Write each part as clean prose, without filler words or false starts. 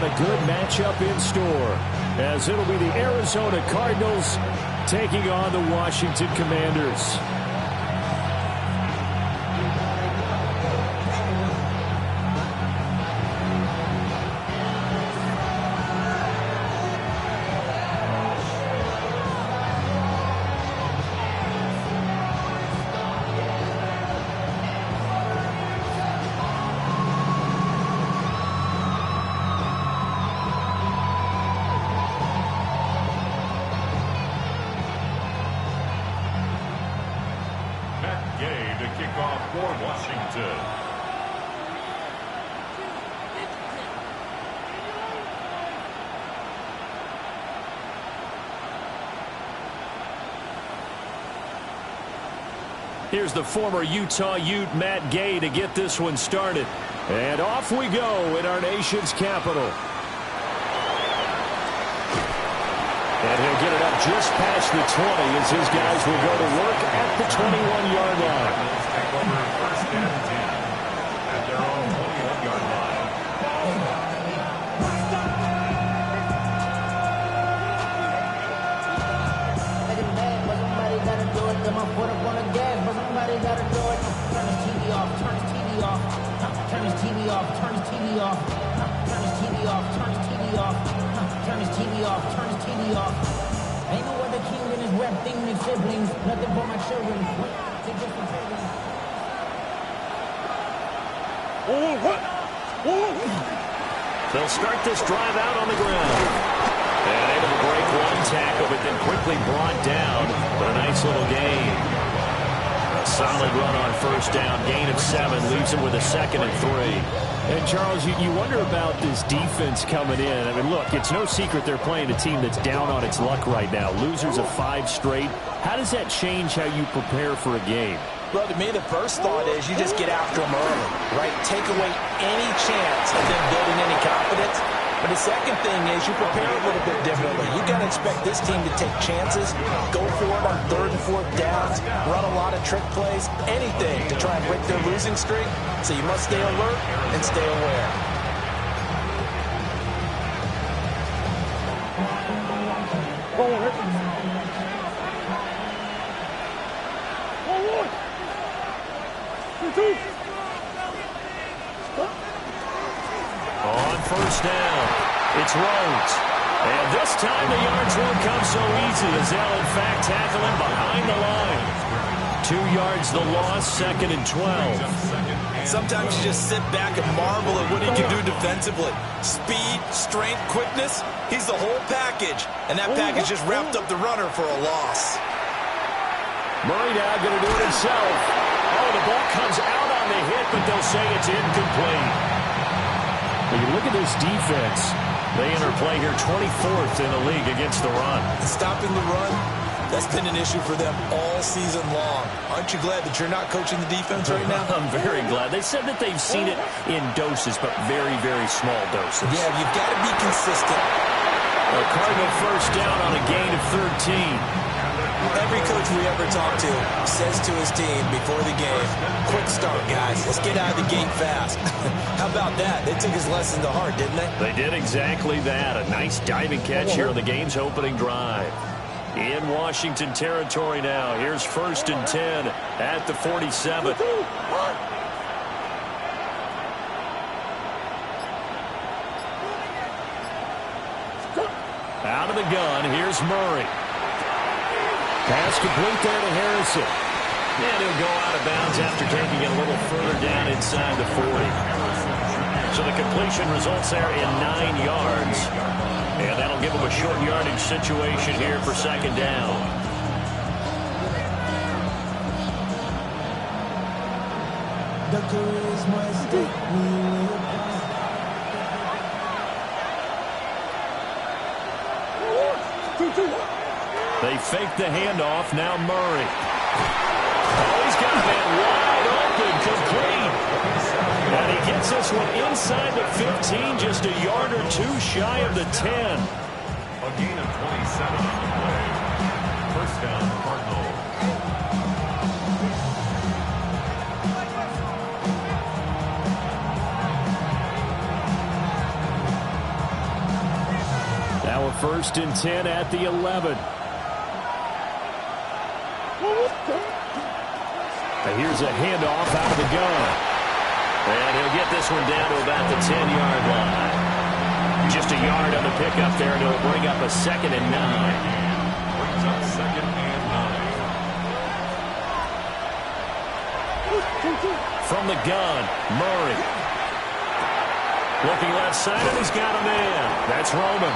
got a good matchup in store, as it'll be the Arizona Cardinals taking on the Washington Commanders. Here's the former Utah Ute, Matt Gay, to get this one started. And off we go in our nation's capital. And he'll get it up just past the 20 as his guys will go to work at the 21-yard line. Take over first and 10 at their own 21-yard line. Somebody gotta do it. Got my foot up on the gas, but somebody gotta do it. Turn his TV off. Turn his TV off. Turn his TV off. Turn his TV off. Turn his TV off. Turn his TV off. Turn his TV off. Turn his TV off. Ain't no other king than his rap thing than siblings. Nothing for my children. They just for children. They'll start this drive out on the ground. And able to break one tackle, but then quickly brought down. But a nice little gain. A solid run on first down. Gain of 7. Leaves him with a 2nd and 3. And, Charles, you wonder about this defense coming in. I mean, look, it's no secret they're playing a team that's down on its luck right now. Losers of 5 straight. How does that change how you prepare for a game? Well, to me, the first thought is you just get after them early, right? Take away any chance of them building any confidence. But the second thing is you prepare a little bit differently. You got to expect this team to take chances, go for it on 3rd and 4th downs, run a lot of trick plays, anything to try and break their losing streak. So you must stay alert and stay aware. On first down, it's Rhodes. And this time the yards won't come so easy as they'll, in fact, tackle him behind the line. 2 yards the loss, 2nd and 12. Sometimes you just sit back and marvel at what he can do defensively. Speed, strength, quickness, he's the whole package. And that package just wrapped up the runner for a loss. Murray now going to do it himself. Oh, the ball comes out on the hit, but they'll say it's incomplete. When you look at this defense, they interplay here 24th in the league against the run. Stopping the run, that's been an issue for them all season long. Aren't you glad that you're not coaching the defense right now? I'm very glad. They said that they've seen it in doses, but very, very small doses. Yeah, you've got to be consistent. A Cardinal first down on a gain of 13. Every coach we ever talk to says to his team before the game, quick start, guys. Let's get out of the gate fast. How about that? They took his lesson to heart, didn't they? They did exactly that. A nice diving catch here on the game's opening drive. In Washington territory now. Here's 1st and 10 at the 47. Out of the gun, here's Murray. Pass complete there to Harrison. And he'll go out of bounds after taking it a little further down inside the 40. So the completion results there in 9 yards. And that'll give him a short yardage situation here for 2nd down. They fake the handoff. Now Murray. Oh, he's got a man wide open, complete. And he gets this one inside the 15, just a yard or 2 shy of the 10. A gain of 27 on the play. First down, Cardinals. first and 10 at the 11. Here's a handoff out of the gun. And he'll get this one down to about the 10-yard line. Just a yard on the pickup there, and it'll bring up a 2nd and 9. Brings up 2nd and 9. From the gun, Murray. Looking left side, and he's got a man. That's Roman.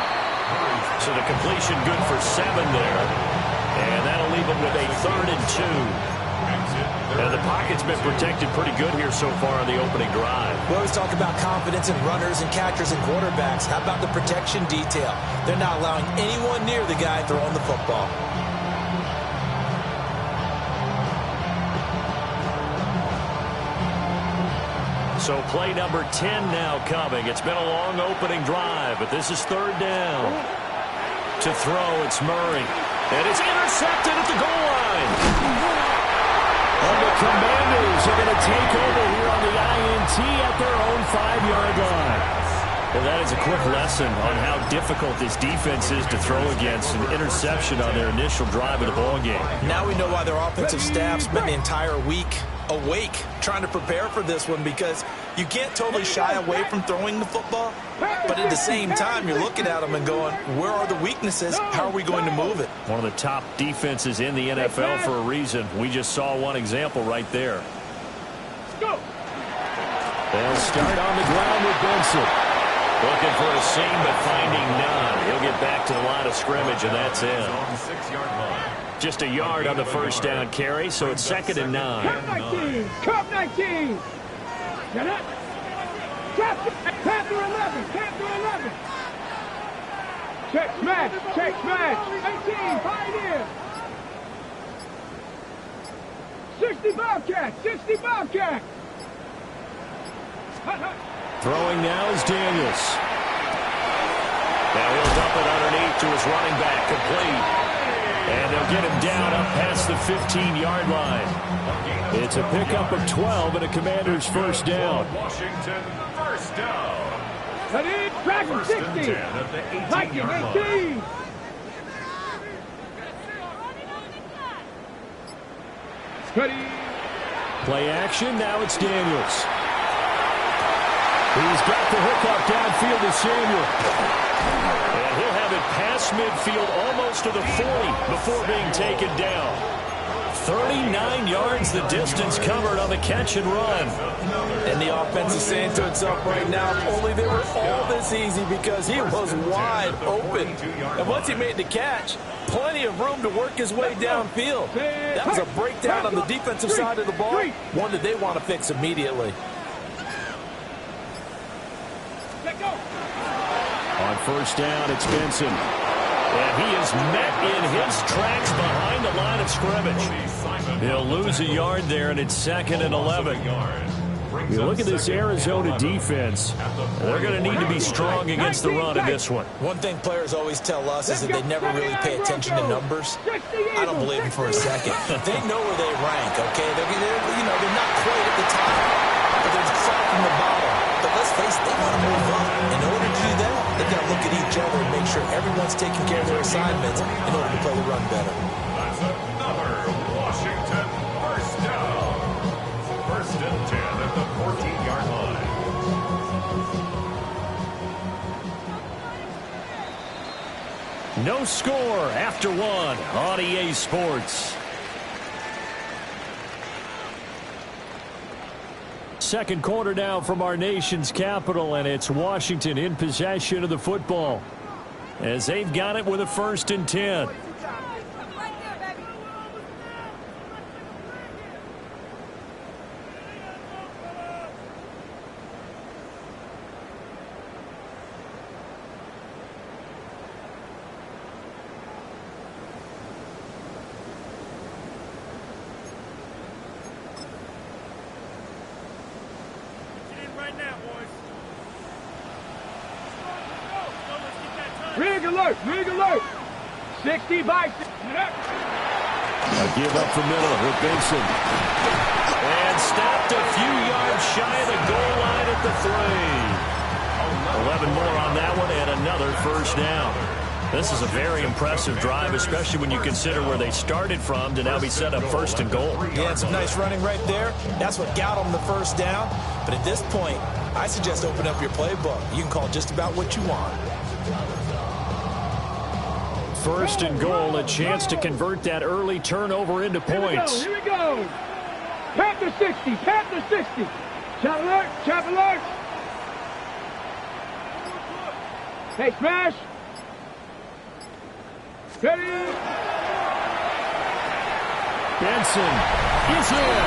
So the completion good for 7 there. And that'll leave him with a 3rd and 2. And the pocket's been protected pretty good here so far on the opening drive. We always talk about confidence in runners and catchers and quarterbacks. How about the protection detail? They're not allowing anyone near the guy throwing the football. So play number 10 now coming. It's been a long opening drive, but this is 3rd down. To throw, it's Murray. And it's intercepted at the goal line. And the Commanders are going to take over here on the INT at their own 5-yard line. Well, that is a quick lesson on how difficult this defense is to throw against. An interception on their initial drive of the ballgame. Now we know why their offensive staff spent the entire week awake trying to prepare for this one, because you can't totally shy away from throwing the football, but at the same time you're looking at them and going, where are the weaknesses? How are we going to move it? One of the top defenses in the NFL for a reason. We just saw one example right there. Go. They'll start on the ground with Benson. Looking for a seam, but finding none. He'll get back to the line of scrimmage, and that's it. On the 6-yard line. Just a yard on the first down carry, so it's 2nd and 9. Cup 19. Cup 19. Get up. Panther 11. Panther 11. Check smash. Check smash. 18. Pioneer. 60 Bobcat. 60 Bobcat. Throwing now is Daniels. Now he'll dump it underneath to his running back, complete. And they'll get him down up past the 15-yard line. It's a pickup of 12 and a Commander's first down. Washington, first down. Dragon First and 60. 10 at the 18. 18-yard line. Steady. Play action, now it's Daniels. He's got the hook up downfield to Samuel. And he'll have it past midfield almost to the 40 before being taken down. 39 yards the distance covered on the catch and run. And the offense is saying to itself right now, only they were all this easy because he was wide open. And once he made the catch, plenty of room to work his way downfield. That was a breakdown on the defensive side of the ball, one that they want to fix immediately. On first down, it's Benson. And he is met in his tracks behind the line of scrimmage. He'll lose a yard there, and it's 2nd and 11. You look at this Arizona defense. They're going to need to be strong against the run in this one. One thing players always tell us is that they never really pay attention to numbers. I don't believe them for a second. They know where they rank, okay? They're not quite at the top, but they're far from the bottom. But let's face it, they want to move up. In order to do that, they've got to look at each other and make sure everyone's taking care of their assignments in order to play the run better. That's another Washington first down. First and 10 at the 14-yard line. No score after one on EA Sports. Second quarter now from our nation's capital, and it's Washington in possession of the football as they've got it with a 1st and 10. Rig alert! Rig alert! 60 by 6. A give up the middle with Benson. And stopped a few yards shy of the goal line at the 3. 11 more on that one and another first down. This is a very impressive drive, especially when you consider where they started from to now be set up 1st and goal. Yeah, some nice running right there. That's what got them the first down. But at this point, I suggest open up your playbook. You can call just about what you want. 1st and goal, a chance to convert that early turnover into points. Here we go. Panther 60, Panther 60. Chop alert, chop alert. Hey, smash. Ready. Benson is in.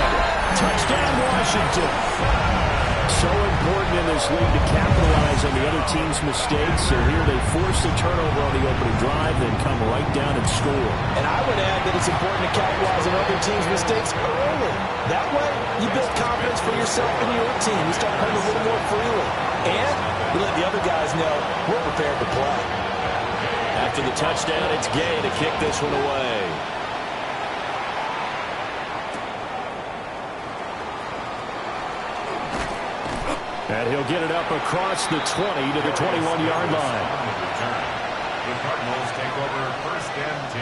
Touchdown, Washington. So important in this league to capitalize on the other team's mistakes. So here they force the turnover on the opening drive, then come right down and score. And I would add that it's important to capitalize on other teams' mistakes early. That way, you build confidence for yourself and your team. You start playing a little more freely. And you let the other guys know we're prepared to play. After the touchdown, it's Gay to kick this one away. And he'll get it up across the 20 to the 21-yard line. The Cardinals take over 1st and 10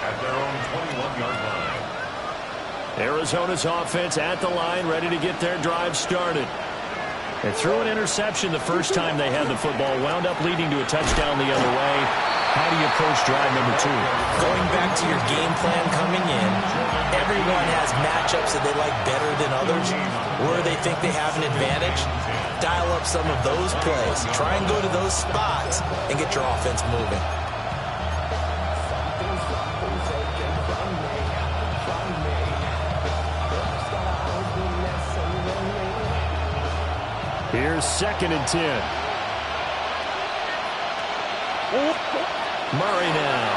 at their own 21-yard line. Arizona's offense at the line, ready to get their drive started. They threw an interception the first time they had the football, wound up leading to a touchdown the other way. How do you approach drive number 2? Going back to your game plan coming in, everyone has matchups that they like better than others, where they think they have an advantage. Dial up some of those plays. Try and go to those spots and get your offense moving. Here's 2nd and 10. Murray now.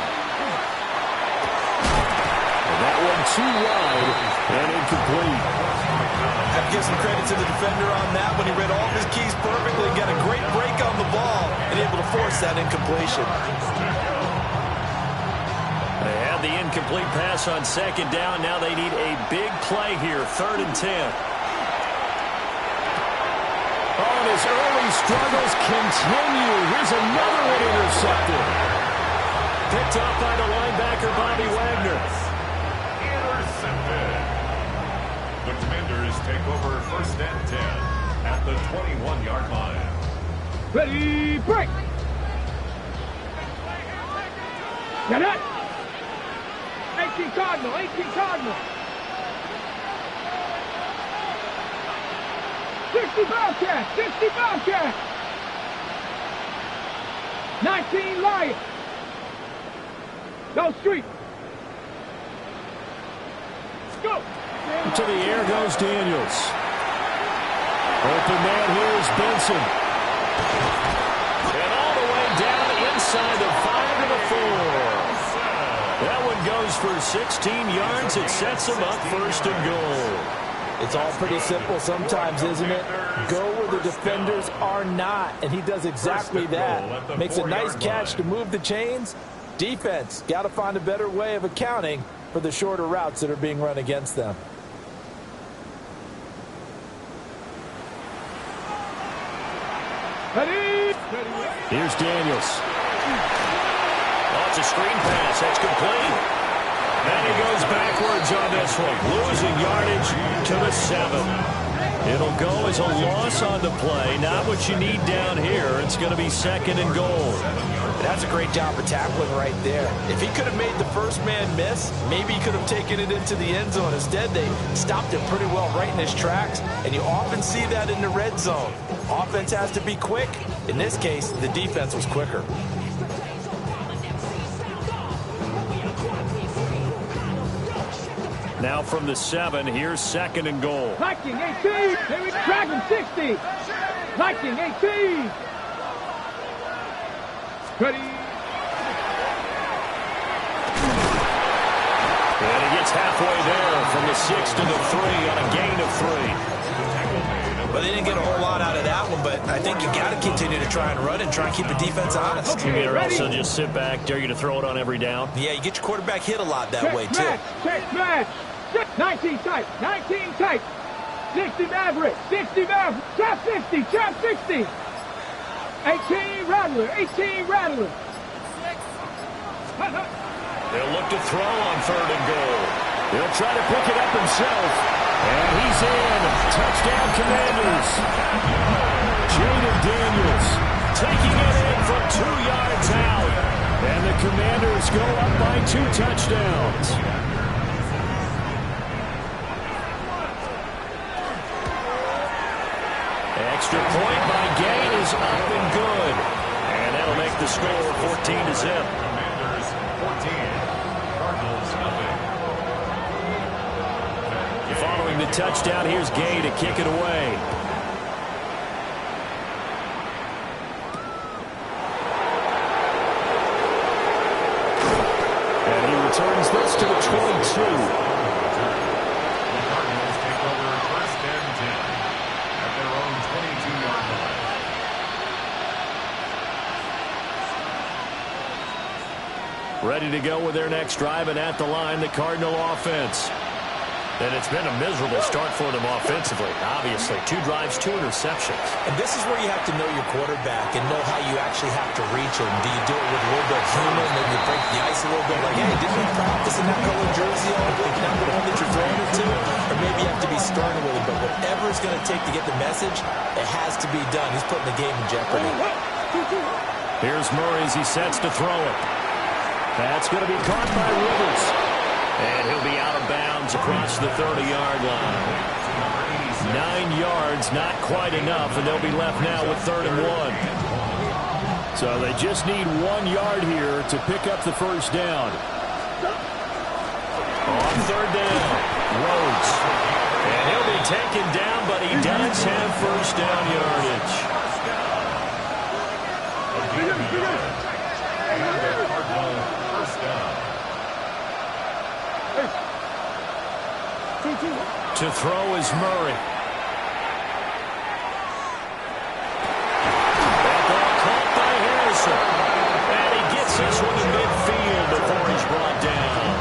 And that one too wide and incomplete. I have to give some credit to the defender on that when he read all of his keys perfectly, got a great break on the ball, and able to force that incompletion. They had the incomplete pass on 2nd down. Now they need a big play here, 3rd and 10. Oh, and his early struggles continue. Here's another one intercepted. Picked up by the linebacker, Bobby Wagner. Intercepted. The Commanders take over 1st and 10 at the 21-yard line. Ready, break. Get it. 18 Cardinal, 18 Cardinal. 60 Bobcat, 60 Bobcat. 19 Lion. Go street. Go. To the air goes Daniels. Open man here is Benson. And all the way down inside the 5 to the 4. That one goes for 16 yards. It sets them up 1st and goal. It's all pretty simple sometimes, isn't it? Go where the defenders are not, and he does exactly that. Makes a nice catch to move the chains. Defense, got to find a better way of accounting for the shorter routes that are being run against them. Here's Daniels. Oh, it's a screen pass. That's complete. And he goes backwards on this one, losing yardage to the 7. It'll go as a loss on the play. Not what you need down here. It's going to be 2nd and goal. That's a great job of tackling right there. If he could have made the first man miss, maybe he could have taken it into the end zone. Instead, they stopped him pretty well right in his tracks, and you often see that in the red zone. Offense has to be quick. In this case, the defense was quicker. Now from the 7, here's 2nd and goal. Viking 18. Here we Dragon 60. Viking 18. Ready. And he gets halfway there from the 6 to the 3 on a gain of 3. Well, they didn't get a whole lot out of that one, but I think you got to continue to try and run and try and keep the defense honest. Okay, Or ready? also just sit back, dare you to throw it on every down. Yeah, you get your quarterback hit a lot that way, too. Check match. 19 tight. 19 tight. 60 Maverick. 60 Maverick. Trap 60. Trap 60. 18 Rattler. 18 Rattler. They'll look to throw on 3rd and goal. He'll try to pick it up himself. And he's in. Touchdown, Commanders. Jaden Daniels taking it in from 2 yards out. And the Commanders go up by 2 touchdowns. Extra point by Gain is up and good. And that'll make the score 14-0. Commanders 14, Cardinals nothing. Following the touchdown, here's Gay to kick it away. And he returns this to the 22. The Cardinals take over 1st and 10 at their own 22-yard line. Ready to go with their next drive, and at the line, the Cardinal offense. And it's been a miserable start for them offensively. Obviously, 2 drives, 2 interceptions. And this is where you have to know your quarterback and know how you actually have to reach him. Do you do it with a little bit of humor, maybe you break the ice a little bit, like, hey, didn't we practice in that color jersey all week, not the one that you're throwing it to? Or maybe you have to be stern with him, but whatever it's going to take to get the message, it has to be done. He's putting the game in jeopardy. Here's Murray as he sets to throw it. That's going to be caught by Rivers. And he'll be out of bounds across the 30-yard line. 9 yards, not quite enough, and they'll be left now with 3rd and 1. So they just need 1 yard here to pick up the first down. On 3rd down, Rhodes. And he'll be taken down, but he does have first down yardage. First down. To throw is Murray. That ball caught by Harrison. And he gets this one to midfield before he's brought down.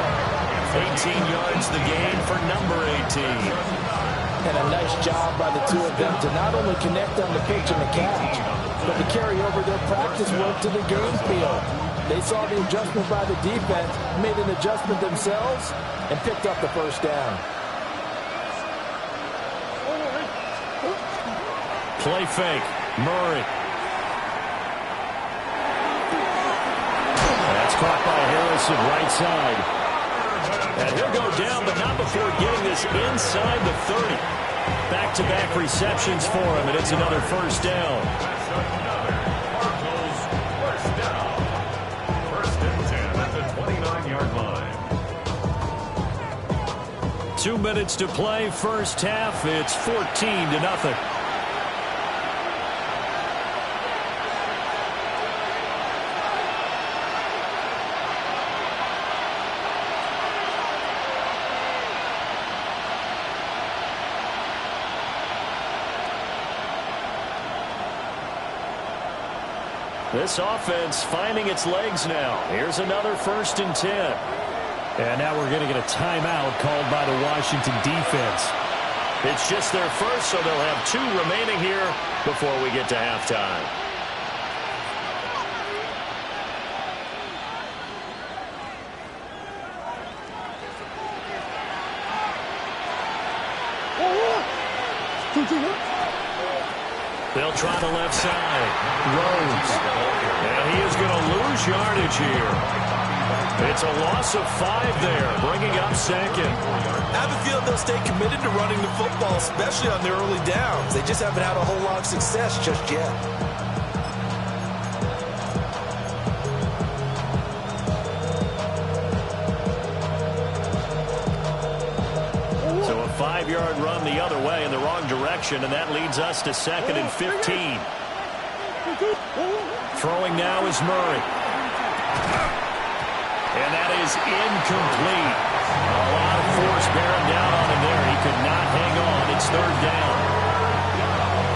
18 yards the gain for number 18. And a nice job by the 2 of them to not only connect on the pitch and the catch, but to carry over their practice work to the game field. They saw the adjustment by the defense, made an adjustment themselves, and picked up the first down. Play fake. Murray. That's caught by Harrison, right side. And he'll go down, but not before getting this inside the 30. Back-to-back receptions for him, and it's another first down. Cardinals first down. 1st and 10 at the 29-yard line. 2 minutes to play, first half. It's 14-0. This offense finding its legs now. Here's another 1st and 10. And now we're going to get a timeout called by the Washington defense. It's just their first, so they'll have 2 remaining here before we get to halftime. They'll try the left side. Rhodes. And he is going to lose yardage here. It's a loss of 5 there, bringing up 2nd. I have a feeling they'll stay committed to running the football, especially on their early downs. They just haven't had a whole lot of success just yet. So a 5-yard run the other way in the wrong direction, and that leads us to 2nd and 15. Throwing now is Murray. And that is incomplete. A lot of force bearing down on him there. He could not hang on. It's 3rd down.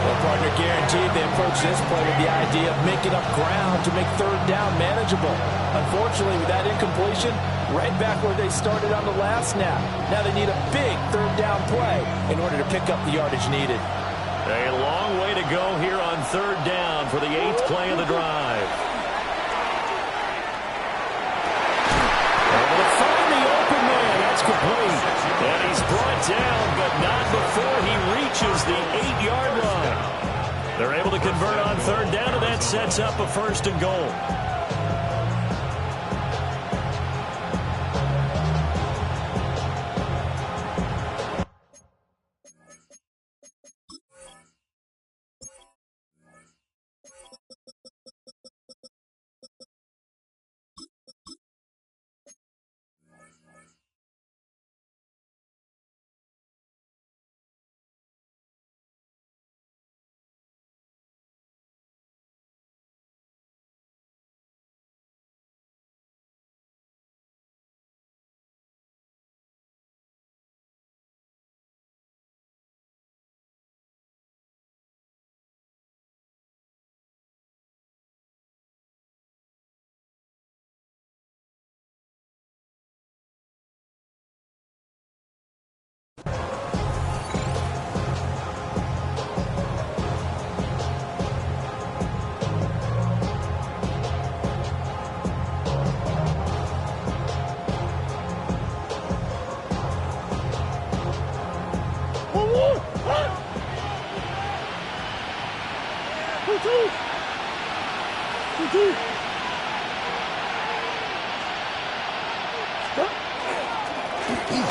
Well, partner, guaranteed they approach this play with the idea of making up ground to make 3rd down manageable. Unfortunately, with that incompletion, right back where they started on the last snap. Now they need a big 3rd down play in order to pick up the yardage needed. A long way to go here on 3rd down for the 8th play of the drive. reaches the 8-yard line. They're able to convert on third down, and that sets up a 1st and goal.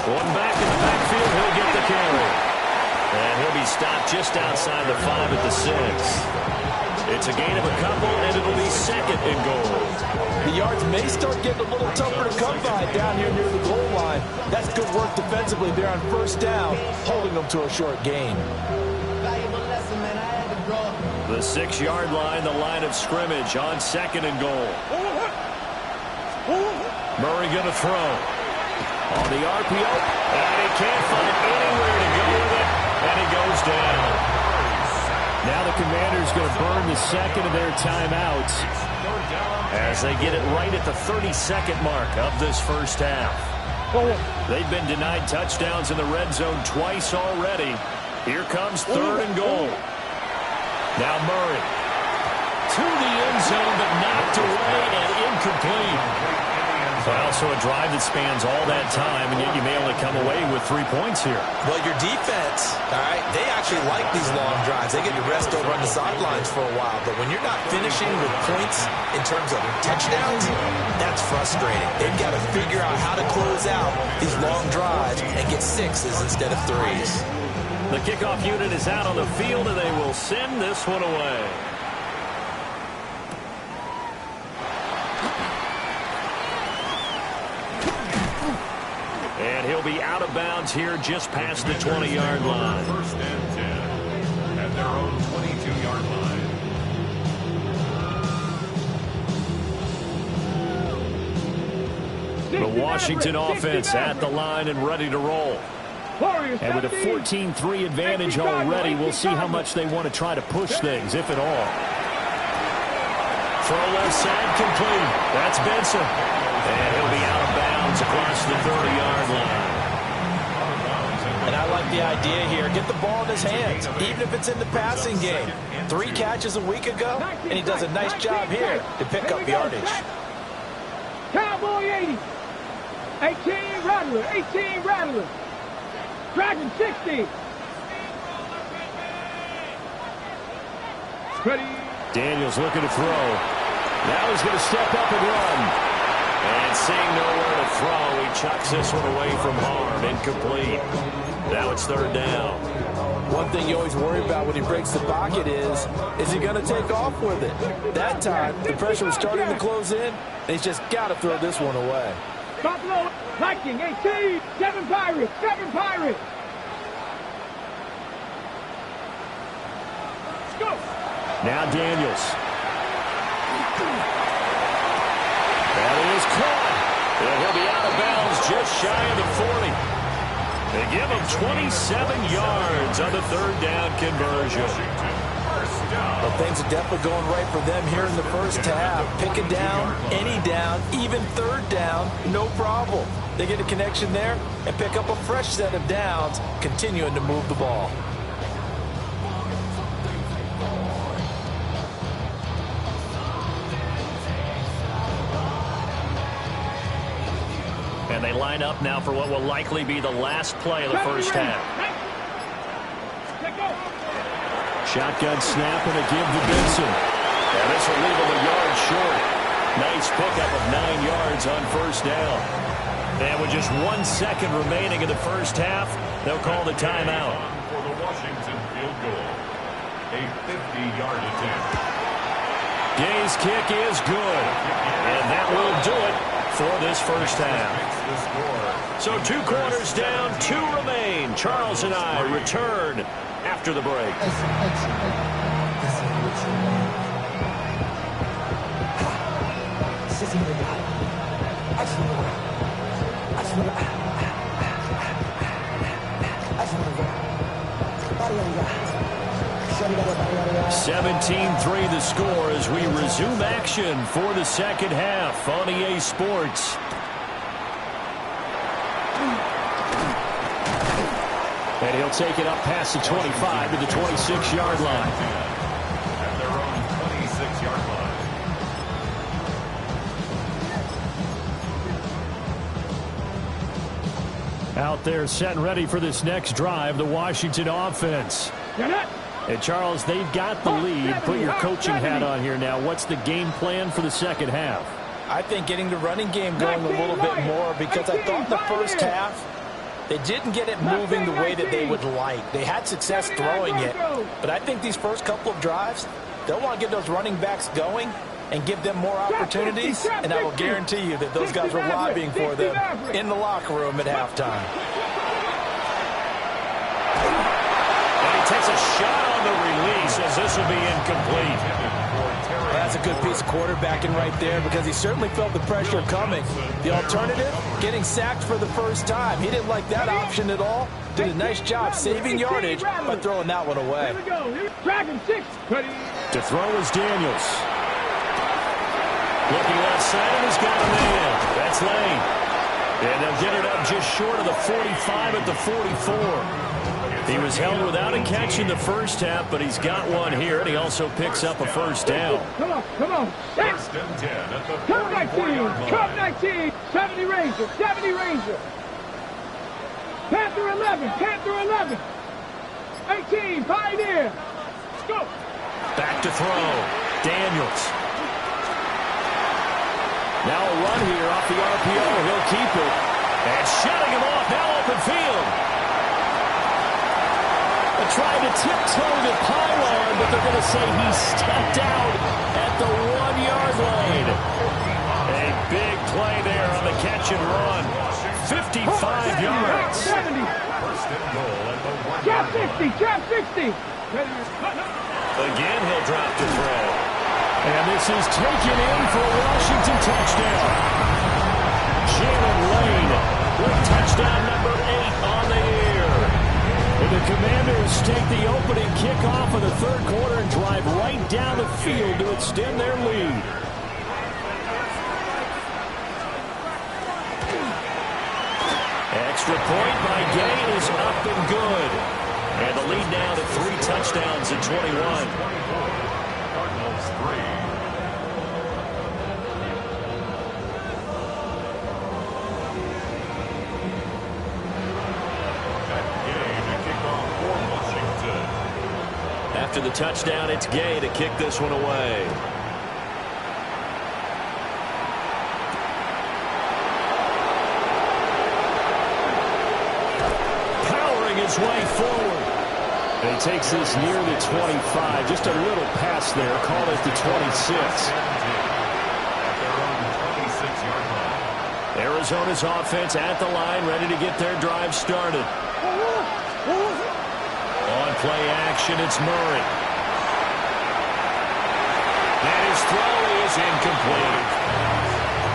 One back in the backfield, he'll get the carry. And he'll be stopped just outside the 5 at the 6. It's a gain of a couple, and it'll be 2nd and goal. The yards may start getting a little tougher to come by down here near the goal line. That's good work defensively there on 1st down, holding them to a short gain. The 6-yard line, the line of scrimmage on 2nd and goal. Murray going to throw. On the RPO, and he can't find anywhere to go with it, and he goes down. Now the Commanders going to burn the 2nd of their timeouts as they get it right at the 32nd mark of this 1st half. They've been denied touchdowns in the red zone twice already. Here comes 3rd and goal. Now Murray to the end zone, but knocked away and incomplete. Well, so a drive that spans all that time, and yet you may only come away with 3 points here. Well, your defense, all right, they actually like these long drives. They get to rest over on the sidelines for a while. But when you're not finishing with points in terms of touchdowns, that's frustrating. They've got to figure out how to close out these long drives and get 6s instead of 3s. The kickoff unit is out on the field, and they will send this one away. And he'll be out of bounds here just past the 20-yard line. 1st and 10 at their own 22-yard line. The Washington offense at the line and ready to roll. And with a 14-3 advantage already, we'll see how much they want to try to push things, if at all. Throw left side complete. That's Benson. And he'll be out of bounds across the 30-yard line. And I like the idea here. Get the ball in his hands, even if it's in the passing game. 3 catches a week ago, and he does a nice job here to pick up yardage. Cowboy 80. 18 Rattler. 18 Rattler. Dragon 60. Ready. Daniels looking to throw. Now he's going to step up and run. And seeing nowhere to throw, he chucks this one away from harm. Incomplete. Now it's 3rd down. One thing you always worry about when he breaks the pocket is he going to take off with it? That time, the pressure was starting to close in, and he's just got to throw this one away. Buffalo Viking 18. 7 Pirates. 7 Pirates. Let's go. Now Daniels. That is caught. And he'll be out of bounds just shy of the 40. They give him 27 yards on the 3rd down conversion. Well, things are definitely going right for them here in the 1st half. Pick a down, any down, even 3rd down, no problem. They get a connection there and pick up a fresh set of downs, continuing to move the ball. And they line up now for what will likely be the last play of the 1st half. Shotgun snap and a give to Benson. And this will leave him a yard short. Nice pickup of 9 yards on first down. And with just 1 second remaining in the first half, they'll call the timeout. For the Washington field goal. A 50-yard attempt. Gay's kick is good. And that will do it for this first half. So 2 quarters down, 2 remain. Charles and I return after the break. (17-3) the score as we resume action for the second half on EA Sports. And he'll take it up past the 25 to the 26-yard line. At their own 26-yard line. Out there set and ready for this next drive, the Washington offense. And Charles, they've got the lead. Put your coaching hat on here now. What's the game plan for the second half? I think getting the running game going a little bit more, because I thought in the first half they didn't get it moving the way that they would like. They had success throwing it, but I think these first couple of drives, they'll want to get those running backs going and give them more opportunities, and I will guarantee you that those guys were lobbying for them in the locker room at halftime. And he takes a shot on the release as this will be incomplete. That's a good piece of quarterbacking right there, because he certainly felt the pressure coming. The alternative, getting sacked for the first time. He didn't like that option at all. Did a nice job saving yardage by throwing that one away. To throw is Daniels. Looking left side, and he's got a man. That's Lane. And they'll get it up just short of the 45 at the 44. He was held without a catch in the first half, but he's got one here, and he also picks up a first down. Come on. First and 10 at the Come 44-yard 19. line. Come 19. 70 Ranger. 70 Ranger. Panther 11. 18. Pioneer. Go. Back to throw. Daniels. Now a run here off the RPO. He'll keep it. And shutting him off. Now open field. Trying to tiptoe the pylon, but they're going to say he stepped out at the 1-yard line. A big play there on the catch and run. 55 yards. 70. First and goal at the 1-yard Trap line. 60. Trap 60. Again, he'll drop to throw. And this is taken in for a Washington touchdown. Shannon Lane with touchdown number 8 on the year. And the Commanders take the opening kickoff of the third quarter and drive right down the field to extend their lead. Extra point by Gay is up and good. And the lead now to 3 touchdowns at 21. Cardinals 3. After the touchdown, it's Gay to kick this one away. Powering his way forward. And he takes this near the 25. Just a little pass there. Call it the 26. Arizona's offense at the line, ready to get their drive started. On play action, it's Murray. And his throw is incomplete.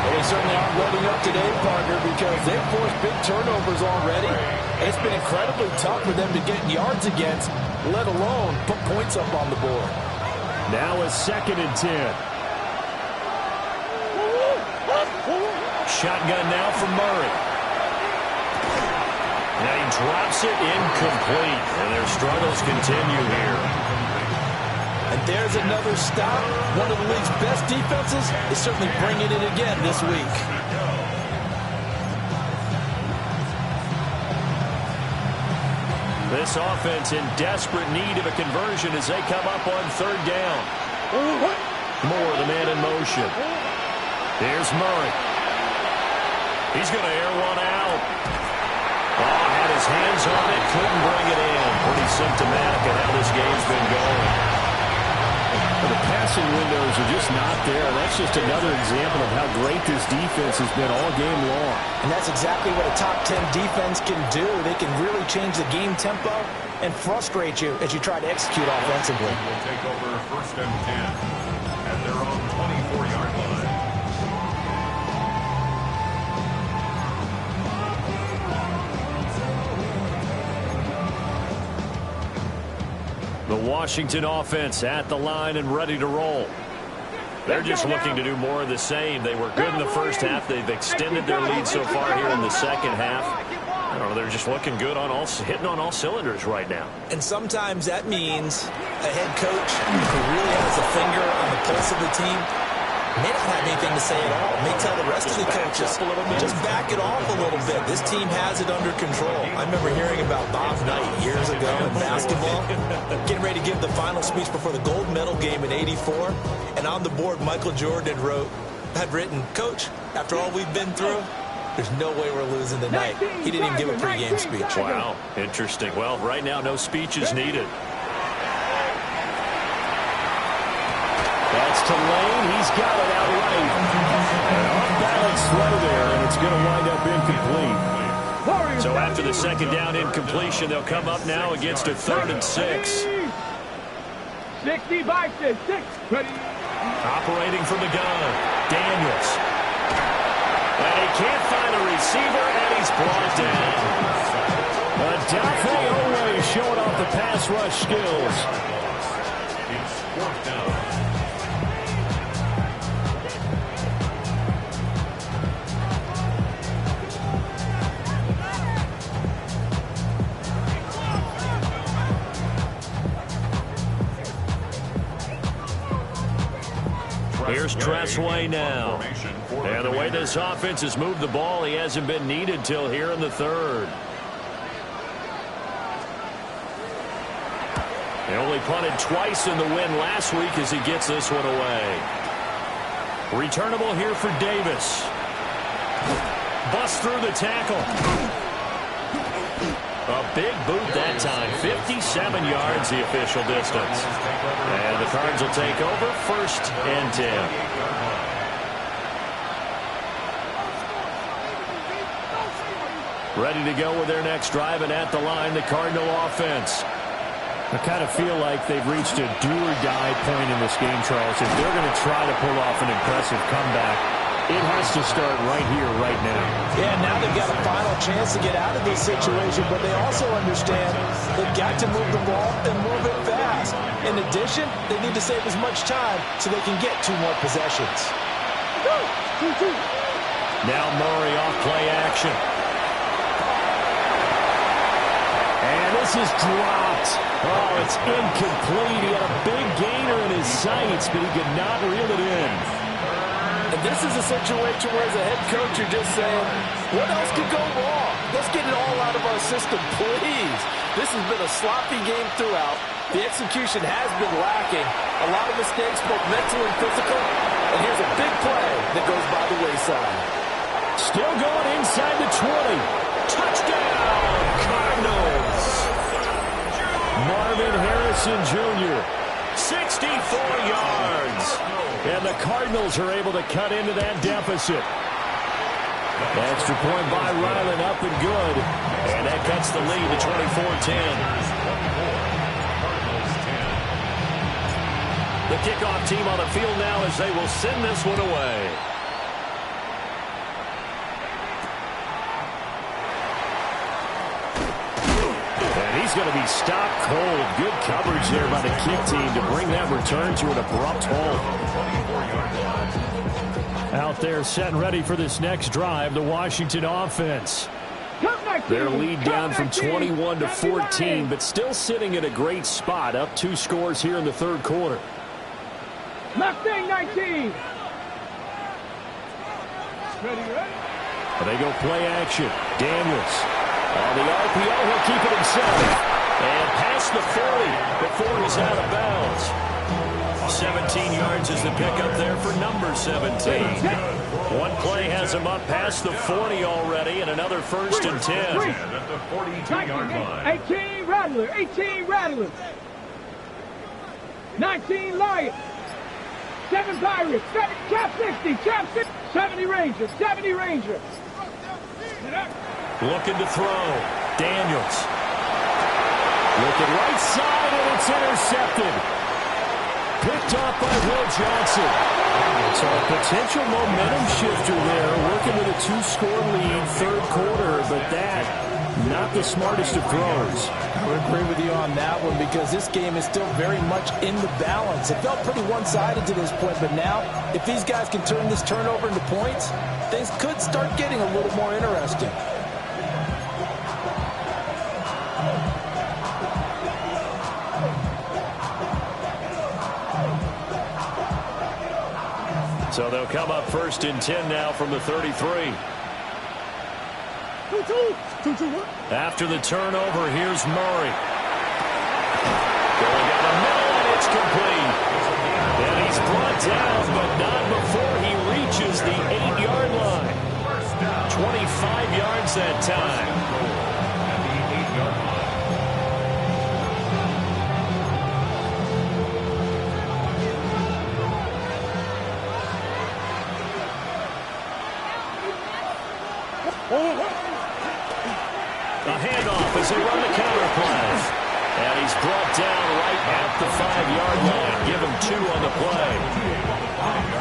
Well, they certainly aren't loading up today, partner, because they've forced big turnovers already. And it's been incredibly tough for them to get yards against, let alone put points up on the board. Now a 2nd and 10. Shotgun now for Murray. Now he drops it incomplete, and their struggles continue here. And there's another stop. One of the league's best defenses is certainly bringing it again this week. This offense in desperate need of a conversion as they come up on third down. Moore, the man in motion. Here's Murray. He's going to air one out. Oh, had his hands on it, couldn't bring it in. Pretty symptomatic of how this game's been going. Well, the passing windows are just not there. That's just another example of how great this defense has been all game long. And that's exactly what a top 10 defense can do. They can really change the game tempo and frustrate you as you try to execute offensively. Will take over first and 10 at their own 24-yard line. The Washington offense at the line and ready to roll. They're just looking to do more of the same. They were good in the first half. They've extended their lead so far here in the second half. I don't know, they're just looking good on hitting on all cylinders right now. And sometimes that means a head coach who really has a finger on the pulse of the team may not have anything to say at all. May tell the rest of the coaches, just back it off a little bit. This team has it under control. I remember hearing about Bob Knight years ago in basketball, getting ready to give the final speech before the gold medal game in '84. And on the board, Michael Jordan had written, "Coach, after all we've been through, there's no way we're losing tonight." He didn't even give a pregame speech. Wow, interesting. Well, right now, no speech is needed. That's to Lane. He's got it outright. An off-balance throw there, and it's going to wind up incomplete. So after the second down incompletion, they'll come up now against a 3rd and 6. 65 to 6. Ready. Operating from the gun, Daniels. And he can't find a receiver, and he's brought down. Odafe Oweh showing off the pass rush skills. It's 4th down. Here's Tressway now. And the way this offense has moved the ball, he hasn't been needed till here in the 3rd. He only punted twice in the win last week as he gets this one away. Returnable here for Davis. Bust through the tackle. A big boot that time. 57 yards the official distance. And the Cards will take over 1st and 10. Ready to go with their next drive, and at the line, the Cardinal offense. I kind of feel like they've reached a do-or-die point in this game, Charles. If they're going to try to pull off an impressive comeback, it has to start right here, right now. Yeah, now they've got a final chance to get out of this situation, but they also understand they've got to move the ball and move it fast. In addition, they need to save as much time so they can get 2 more possessions. Now Murray off play action. And this is dropped. Oh, it's incomplete. He had a big gainer in his sights, but he could not reel it in. And this is a situation where, as a head coach, you're just saying, what else could go wrong? Let's get it all out of our system, please. This has been a sloppy game throughout. The execution has been lacking. A lot of mistakes, both mental and physical. And here's a big play that goes by the wayside. Still going inside the 20. Touchdown, Cardinals. Marvin Harrison Jr. 64 yards. And the Cardinals are able to cut into that deficit. Extra point by Ryland, up and good. And that cuts the lead to 24-10. The kickoff team on the field now as they will send this one away. And he's going to be stopped cold. Good coverage there by the kick team to bring that return to an abrupt halt. Out there set and ready for this next drive, the Washington offense. Their lead down from 21 to 14, but still sitting at a great spot, up 2 scores here in the 3rd quarter. Mustang 19. Ready. They go play action. Daniels. On the RPO, he'll keep it himself. And past the 40 before he's out of bounds. 17 yards is the pickup there for number 17. One play has him up past the 40 already, and another 1st and 10. At the 42-yard line. 18 Rattler, 18 Rattler. 19 Lion. 7 Pirates, 7 Cap 60, Cap 60, 70 Ranger, 70 Ranger. Looking to throw. Daniels. Looking right side, and it's intercepted. Picked off by Will Johnson. So a potential momentum shifter there, working with a 2-score lead, 3rd quarter, but that, not the smartest of throws. I would agree with you on that one because this game is still very much in the balance. It felt pretty one-sided to this point, but now, if these guys can turn this turnover into points, things could start getting a little more interesting. So they'll come up 1st and 10 now from the 33. After the turnover, here's Murray. Going down the middle, and it's complete. And he's brought down, but not before he reaches the 8-yard line. 25 yards that time. At the 8-yard line. A handoff as they run the counter play. And he's brought down right at the 5-yard line. Give him 2 on the play.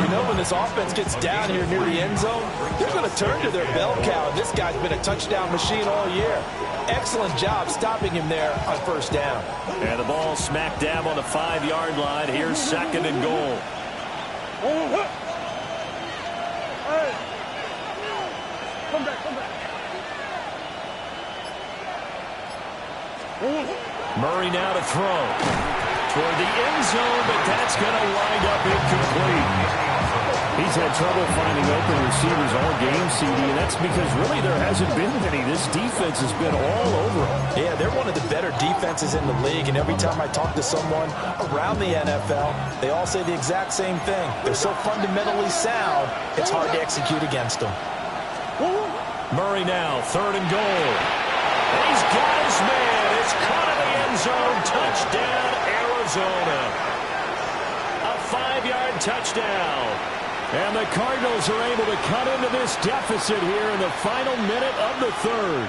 You know, when this offense gets down here near the end zone, they're going to turn to their bell cow. And this guy's been a touchdown machine all year. Excellent job stopping him there on 1st down. And the ball smack dab on the 5-yard line. Here's 2nd and goal. Come back. Murray now to throw. Toward the end zone, but that's going to wind up incomplete. He's had trouble finding open receivers all game, CD, and that's because really there hasn't been any. This defense has been all over him. Yeah, they're one of the better defenses in the league, and every time I talk to someone around the NFL, they all say the exact same thing. They're so fundamentally sound, it's hard to execute against them. Murray now, 3rd and goal. He's got his man. It's caught in the end zone. Touchdown, Arizona. A 5-yard touchdown. And the Cardinals are able to cut into this deficit here in the final minute of the 3rd.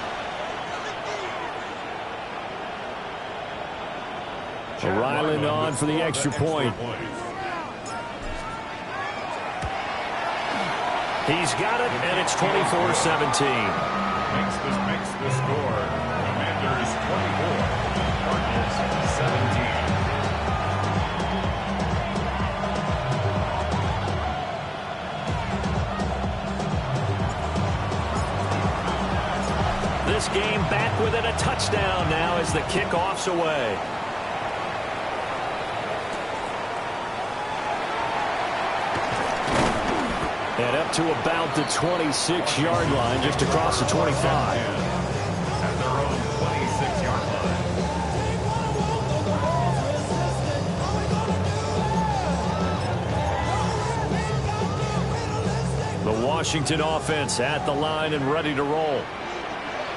Ryland on for the extra point. He's got it, and it's 24-17. Makes the score. Commanders 24, Cardinals 17. This game back within a touchdown now as the kickoff's away. And up to about the 26-yard line, just across the 25. At their own 26-yard line. The Washington offense at the line and ready to roll.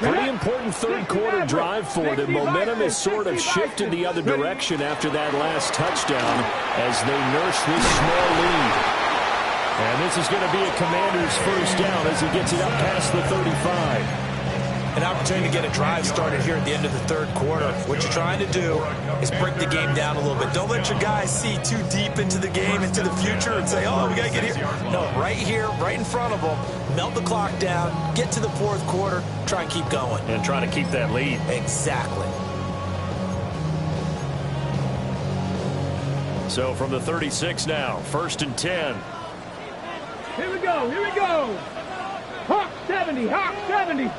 Pretty important 3rd quarter drive for them. Momentum has sort of shifted the other direction after that last touchdown as they nurse this small lead. And this is going to be a Commander's 1st down as he gets it up past the 35. An opportunity to get a drive started here at the end of the 3rd quarter. What you're trying to do is break the game down a little bit. Don't let your guys see too deep into the game, into the future, and say, oh, we got to get here. No, right here, right in front of them, melt the clock down, get to the 4th quarter, try and keep going. And try to keep that lead. Exactly. So from the 36 now, 1st and 10. Here we go. Hawk 70, Hawk 70.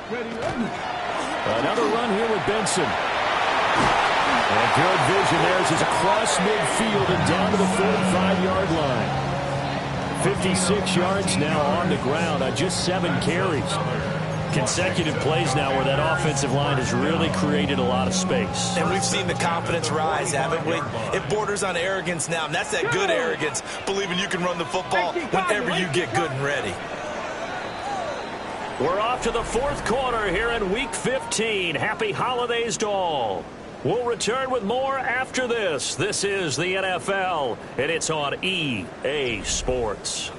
Ready. Another run here with Benson. And good vision there as he's across midfield and down to the 45-yard line. 56 yards now on the ground on just 7 carries. Consecutive plays now where that offensive line has really created a lot of space. And we've seen the confidence rise, haven't we? It borders on arrogance now, and that's that good arrogance, believing you can run the football whenever you get good and ready. We're off to the fourth quarter here in Week 15. Happy holidays to all. We'll return with more after this. This is the NFL, and it's on EA Sports.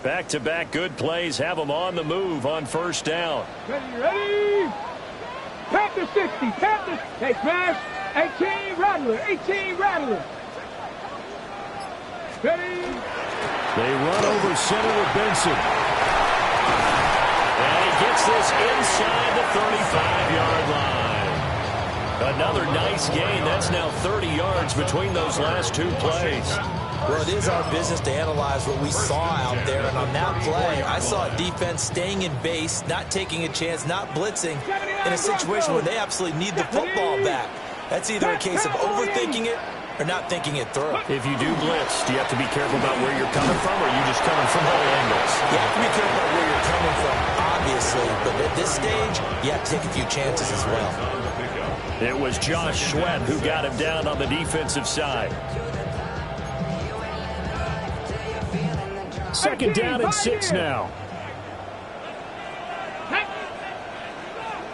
Back-to-back good plays have them on the move on first down. Ready? Panther 60, Panther. Hey, smash. 18, Rattler, 18, Rattler. Ready? They run over center with Benson. And he gets this inside the 35-yard line. Another nice gain. That's now 30 yards between those last two plays. Well, it is our business to analyze what we saw out there, and on that play, I saw a defense staying in base, not taking a chance, not blitzing, in a situation where they absolutely need the football back. That's either a case of overthinking it or not thinking it through. If you do blitz, do you have to be careful about where you're coming from, or are you just coming from all angles? You have to be careful about where you're coming from, obviously, but at this stage, you have to take a few chances as well. It was Josh Sweat who got him down on the defensive side. Second down and 6 now.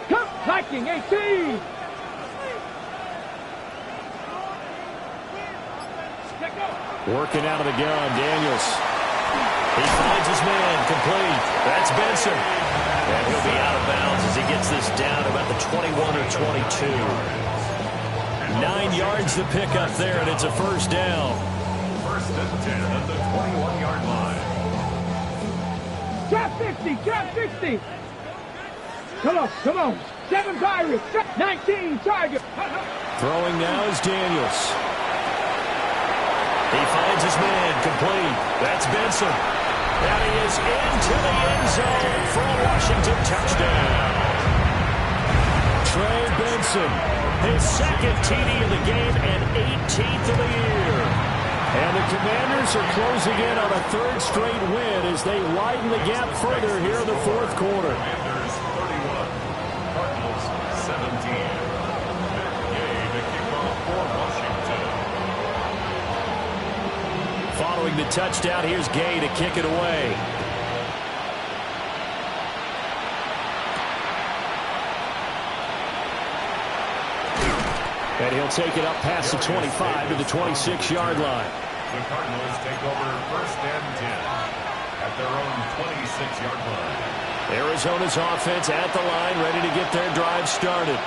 Come, Viking, 18. Working out of the gun, Daniels. He finds his man, complete. That's Benson. And he'll be out of bounds as he gets this down about the 21 or 22. 9 yards to pick up there, and it's a first down. First and 10 at the 21-yard line. Trap 60, trap 60. Come on. 7 Pirates, 19 Tigers. Throwing now is Daniels. He finds his man, complete. That's Benson. And he is into the end zone for a Washington touchdown. Trey Benson, his second TD of the game and 18th of the year. And the Commanders are closing in on a third straight win as they widen the gap further here in the fourth quarter. Commanders 31, Cardinals 17. Game to kick off for Washington. Following the touchdown, here's Gay to kick it away. And he'll take it up past the 25 to the 26-yard line. The Cardinals take over first and 10 at their own 26-yard line. Arizona's offense at the line, ready to get their drive started.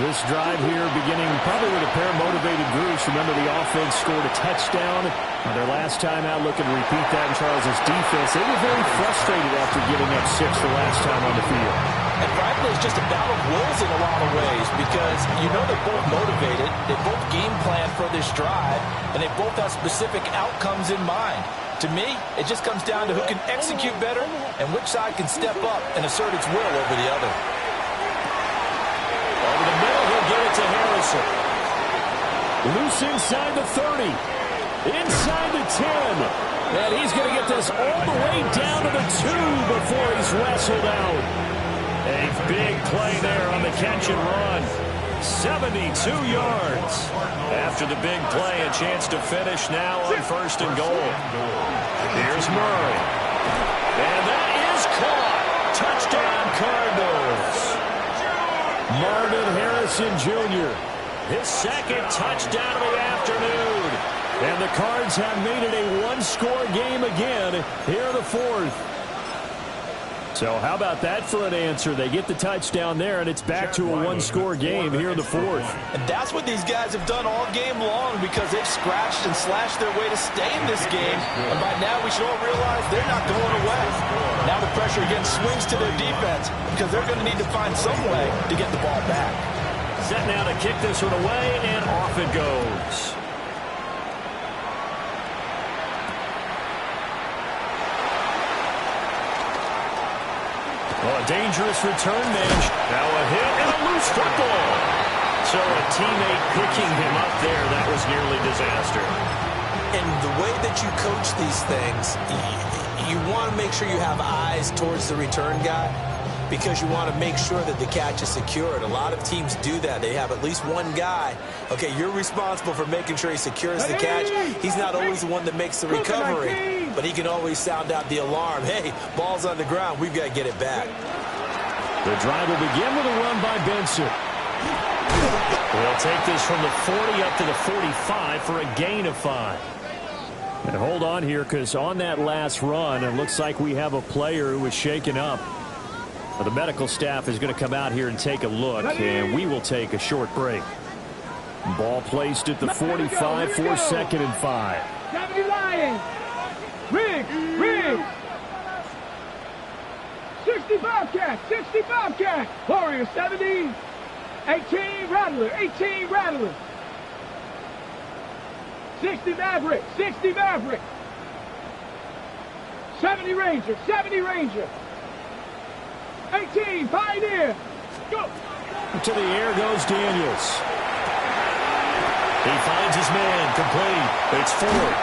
This drive here beginning probably with a pair of motivated groups. Remember, the offense scored a touchdown on their last time out, looking to repeat that in Charles' defense. They were very frustrated after giving up 6 the last time on the field. And frankly, it's just a battle of wills in a lot of ways because you know they're both motivated, they both game plan for this drive, and they both have specific outcomes in mind. To me, it just comes down to who can execute better and which side can step up and assert its will over the other. Over the middle, he'll get it to Harrison. Loose inside the 30. Inside the 10. And he's going to get this all the way down to the 2 before he's wrestled out. A big play there on the catch and run. 72 yards. After the big play, a chance to finish now on first and goal. Here's Murray. And that is caught. Touchdown, Cardinals. Marvin Harrison Jr., his second touchdown of the afternoon. And the Cards have made it a one-score game again here in the fourth. So how about that for an answer? They get the touchdown there, and it's back to a one-score game here in the fourth. And that's what these guys have done all game long because they've scratched and slashed their way to stay in this game. And by now we should all realize they're not going away. Now the pressure again swings to their defense because they're going to need to find some way to get the ball back. Set now to kick this one away, and off it goes. dangerous return man. Now a hit and a loose football. So a teammate picking him up there, that was nearly disaster. And the way that you coach these things, you want to make sure you have eyes towards the return guy because you want to make sure that the catch is secured. A lot of teams do that. They have at least one guy. Okay, you're responsible for making sure he secures the catch. He's not always the one that makes the recovery, but he can always sound out the alarm. Hey, ball's on the ground. We've got to get it back. The drive will begin with a run by Benson. We'll take this from the 40 up to the 45 for a gain of 5. And hold on here, because on that last run, it looks like we have a player who was shaken up. The medical staff is going to come out here and take a look, and we will take a short break. Ball placed at the 45 for 2nd and 5. 70 Lions. Riggs. 65 cat. Warrior 70. 18 Rattler. 60 Maverick. 70 Ranger. 18 Pioneer. Go. To the air goes Daniels. He finds his man, complete. It's Ford.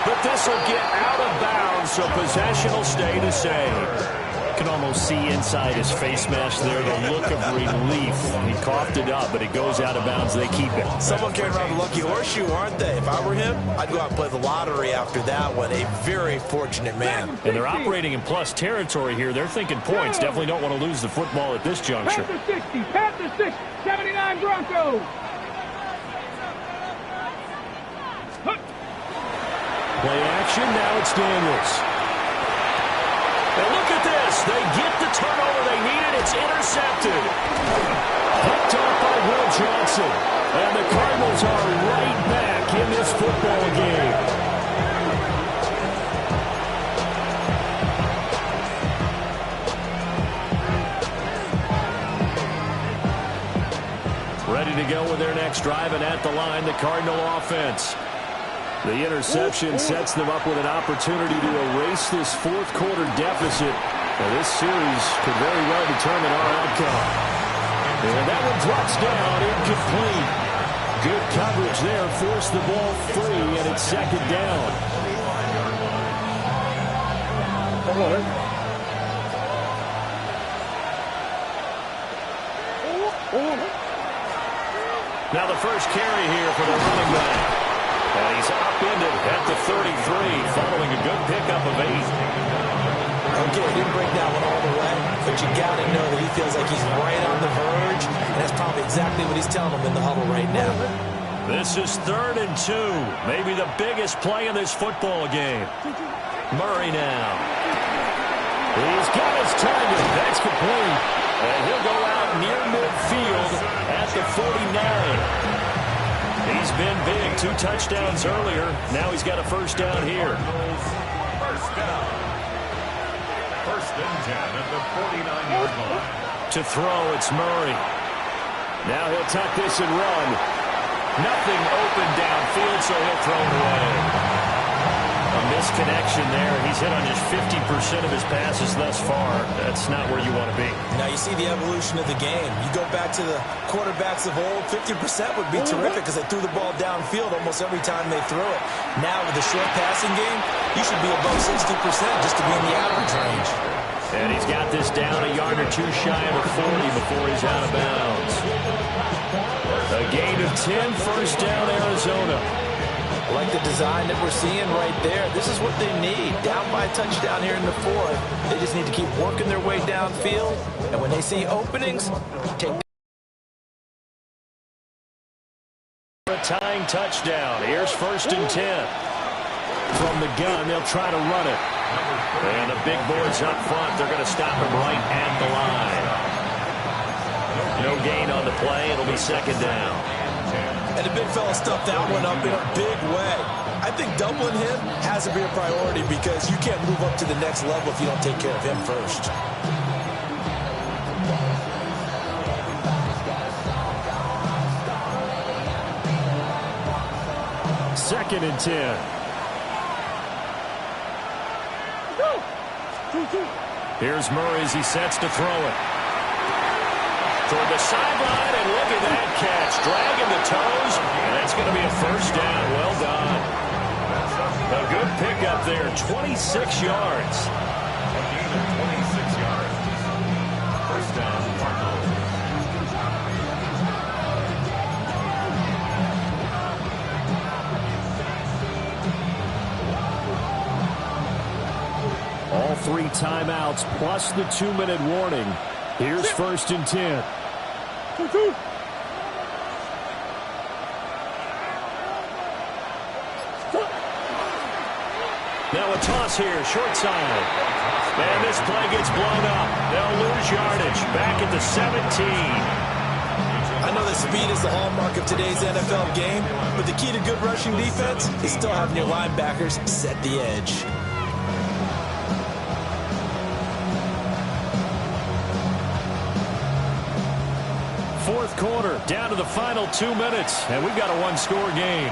But this will get out of bounds, so possession will stay the same. You can almost see inside his face mask there the look of relief. He coughed it up, but it goes out of bounds. They keep it. Someone carrying around the lucky horseshoe, aren't they? If I were him, I'd go out and play the lottery after that one. A very fortunate man. And they're operating in plus territory here. They're thinking points. Definitely don't want to lose the football at this juncture. Panther 60, 79 Broncos. Play action, now it's Daniels. And look at this. They get the turnover they needed. It's intercepted. Picked off by Will Johnson. And the Cardinals are right back in this football game. Ready to go with their next drive, and at the line, the Cardinal offense. The interception sets them up with an opportunity to erase this fourth quarter deficit. Now, this series could very well determine our outcome. And that one drops down, incomplete. Good coverage there, forced the ball free, and it's 2nd down. Now the first carry here for the running back. And he's upended at the 33, following a good pickup of 8. Okay, he didn't break that one all the way, but you got to know that he feels like he's right on the verge, and that's probably exactly what he's telling them in the huddle right now. This is 3rd and 2, maybe the biggest play in this football game. Murray now. He's got his target. That's complete. And he'll go out near midfield at the 49. He's been big. 2 touchdowns earlier. Now he's got a first down here. First down. 1st and 10 at the 49-yard line. To throw, it's Murray. Now he'll tuck this and run. Nothing open downfield, so he'll throw it away. A misconnection there. He's hit on just 50% of his passes thus far. That's not where you want to be. Now you see the evolution of the game. You go back to the quarterbacks of old, 50% would be terrific because they threw the ball downfield almost every time they threw it. Now with the short passing game, you should be above 60% just to be in the average range. And he's got this down a yard or 2 shy of a 40 before he's out of bounds. A gain of 10, first down Arizona. I like the design that we're seeing right there. This is what they need. Down by a touchdown here in the 4th. They just need to keep working their way downfield. And when they see openings, take a tying touchdown. Here's 1st and 10. From the gun, they'll try to run it. And the big boys up front, they're going to stop him right at the line. No gain on the play. It'll be 2nd down. And the big fella stuffed that one up in a big way. I think doubling him has to be a priority because you can't move up to the next level if you don't take care of him first. Second and 10. Here's Murray as he sets to throw it. Toward the sideline, and look at that catch. Dragging the toes, and that's going to be a first down. Well done. A good pickup there, 26 yards. A gain of 26 yards. First down, Cardinals. All 3 timeouts plus the 2-minute warning. Here's 1st and 10. Now a toss here, short side. And this play gets blown up. They'll lose yardage. Back at the 17. I know that speed is the hallmark of today's NFL game, but the key to good rushing defense is still having your linebackers set the edge. Fourth quarter, down to the final 2 minutes, and we've got a 1-score game.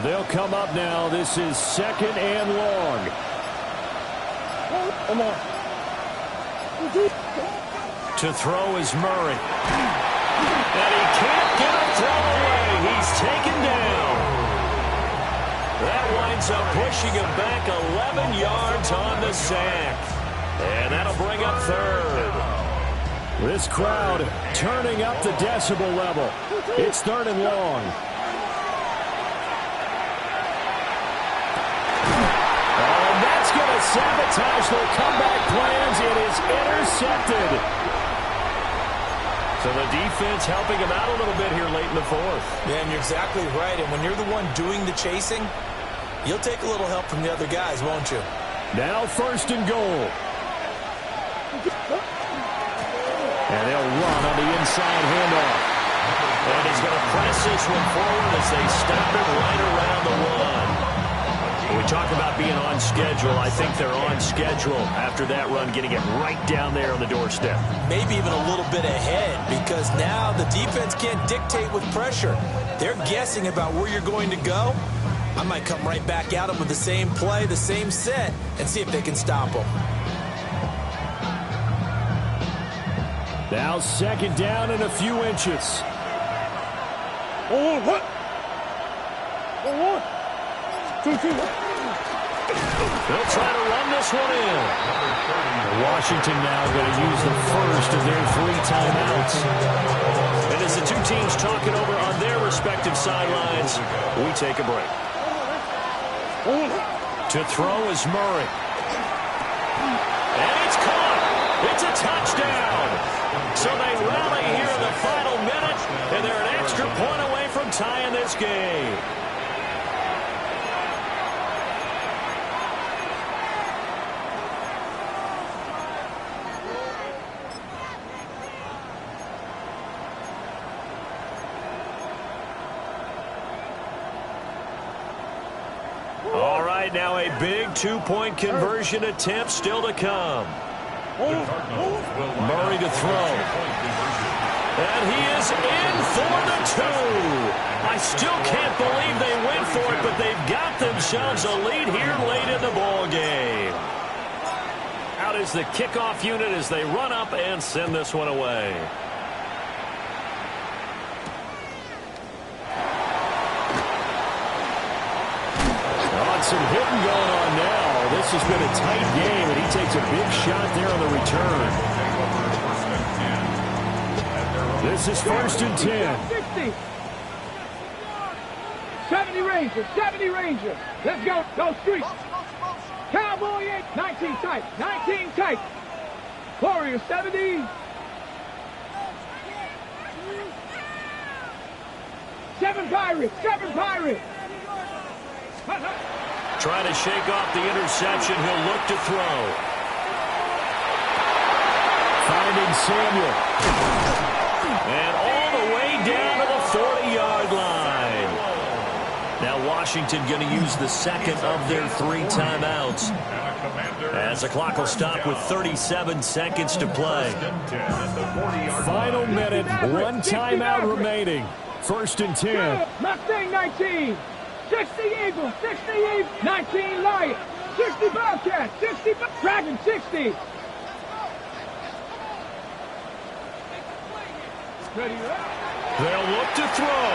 They'll come up now. This is 2nd and long. To throw is Murray. And he can't get a throw away. He's taken down. That winds up pushing him back 11 yards on the sack. And that'll bring up 3rd. This crowd turning up the decibel level. It's 3rd and long. Sabotage their comeback plans. It is intercepted. So the defense helping him out a little bit here late in the 4th. Yeah, and you're exactly right. And when you're the one doing the chasing, you'll take a little help from the other guys, won't you? Now 1st and goal. And they'll run on the inside handoff. And he's going to press this one forward as they stop it right around the 1. When we talk about being on schedule, I think they're on schedule after that run, getting it right down there on the doorstep. Maybe even a little bit ahead, because now the defense can't dictate with pressure. They're guessing about where you're going to go. I might come right back at them with the same play, the same set, and see if they can stop them. Now 2nd down and a few inches. They'll try to run this one in. Washington now going to use the first of their 3 timeouts. And as the 2 teams talking over on their respective sidelines, we take a break. To throw is Murray. And it's caught. It's a touchdown. So they rally here in the final minute, and they're an extra point away from tying this game. Now a big 2-point conversion attempt still to come. Murray to throw. And he is in for the 2. I still can't believe they went for it, but they've got themselves a lead here late in the ball game. Out is the kickoff unit as they run up and send this one away. Some hitting going on now. This has been a tight game, and he takes a big shot there on the return. This is 1st and 10. 60. 70 Rangers, 70 Rangers. Let's go. Go street. Cowboy 8, 19 tight, 19 tight. Warrior 70. 7 Pirates, 7 Pirates. Trying to shake off the interception. He'll look to throw. Finding Samuel. And all the way down to the 40-yard line. Now Washington going to use the second of their 3 timeouts. As the clock will stop with 37 seconds to play. Final minute, 1 timeout remaining. 1st and 10. Mustang 19. 60 Eagles, 60 Eagles, 19 Lions, 60 Bobcats, 60 Dragon, 60. They'll look to throw.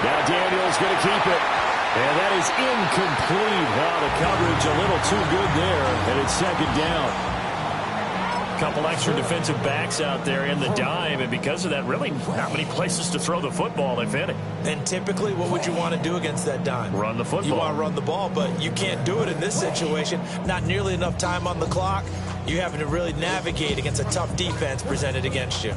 Now Daniel's going to keep it. And that is incomplete. Wow, the coverage a little too good there. And it's 2nd down. Couple extra defensive backs out there in the dime, and because of that, really not many places to throw the football, if any. And typically, what would you want to do against that dime? Run the football. You want to run the ball, but you can't do it in this situation. Not nearly enough time on the clock. You're having to really navigate against a tough defense presented against you.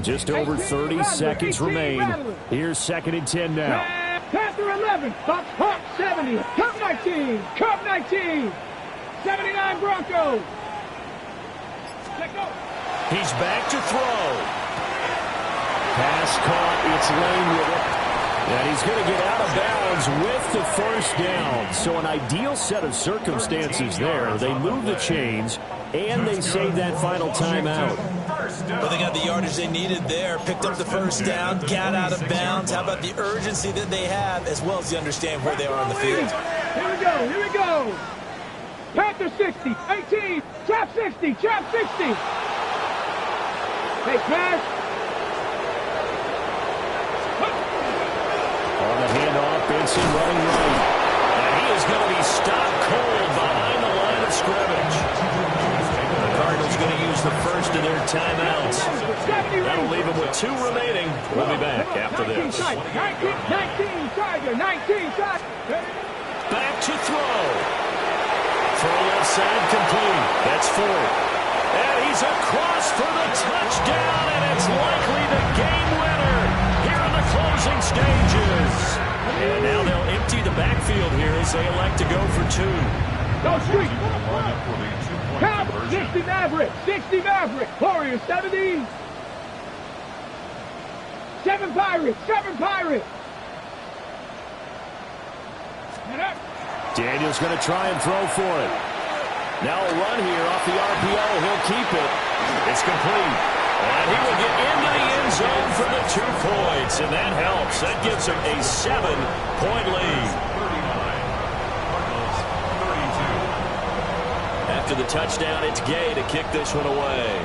Just over 30 seconds remain. Here's 2nd and 10 now. Panther 11, Bucks Hawk 70, Cup 19, Cup 19. 79 Broncos. Let go. He's back to throw. Pass caught. It's Lane with it. And he's going to get out of bounds with the 1st down. So an ideal set of circumstances there. They move the chains, and they save that final timeout. Well, they got the yardage they needed there. Picked up the 1st down, got out of bounds. How about the urgency that they have, as well as they understand where they are on the field. Here we go. Here we go. Panther 60, 18, trap 60, trap 60. Hey, pass. On the handoff, Benson running right. And he is going to be stopped cold behind the line of scrimmage. The Cardinals going to use the 1st of their timeouts. That'll leave them with 2 remaining. We'll be back after this. 19 Tiger, 19 Tiger. Back to throw. Throw left side complete. That's 4. And he's across for the touchdown, and it's likely the game winner here in the closing stages. And now they'll empty the backfield here as they elect to go for 2. Go street. Count 60 Maverick, 60 Maverick. Warriors 70. 7 Pirates, 7 Pirates. Daniel's going to try and throw for it. Now a run here off the RPO. He'll keep it. It's complete. And he will get into the end zone for the 2 points. And that helps. That gives him a 7-point lead. After the touchdown, it's Gay to kick this one away.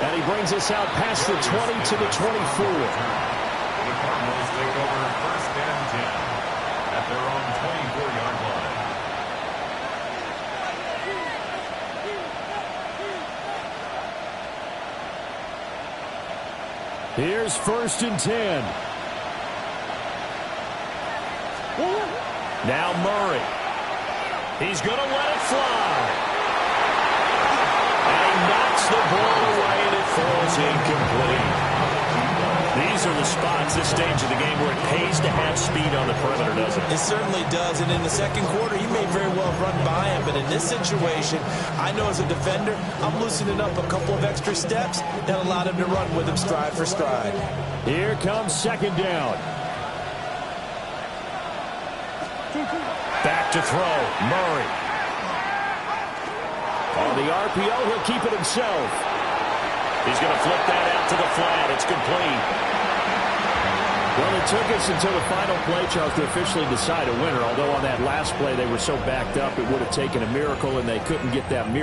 And he brings us out past the 20 to the 24. The Cardinals take over 1st and 10 at their own 24-yard line. Here's 1st and 10. Now Murray. He's going to let it fly. And he knocks the ball away, and it falls incomplete. These are the spots, this stage of the game, where it pays to have speed on the perimeter, doesn't it? It certainly does, and in the 2nd quarter, he may very well run by him, but in this situation, I know as a defender, I'm loosening up a couple of extra steps that allowed him to run with him stride for stride. Here comes 2nd down. Back to throw, Murray. On the RPO, he'll keep it himself. He's going to flip that out to the flat. It's complete. Well, it took us until the final play, Charles, to officially decide a winner. Although on that last play, they were so backed up, it would have taken a miracle, and they couldn't get that miracle.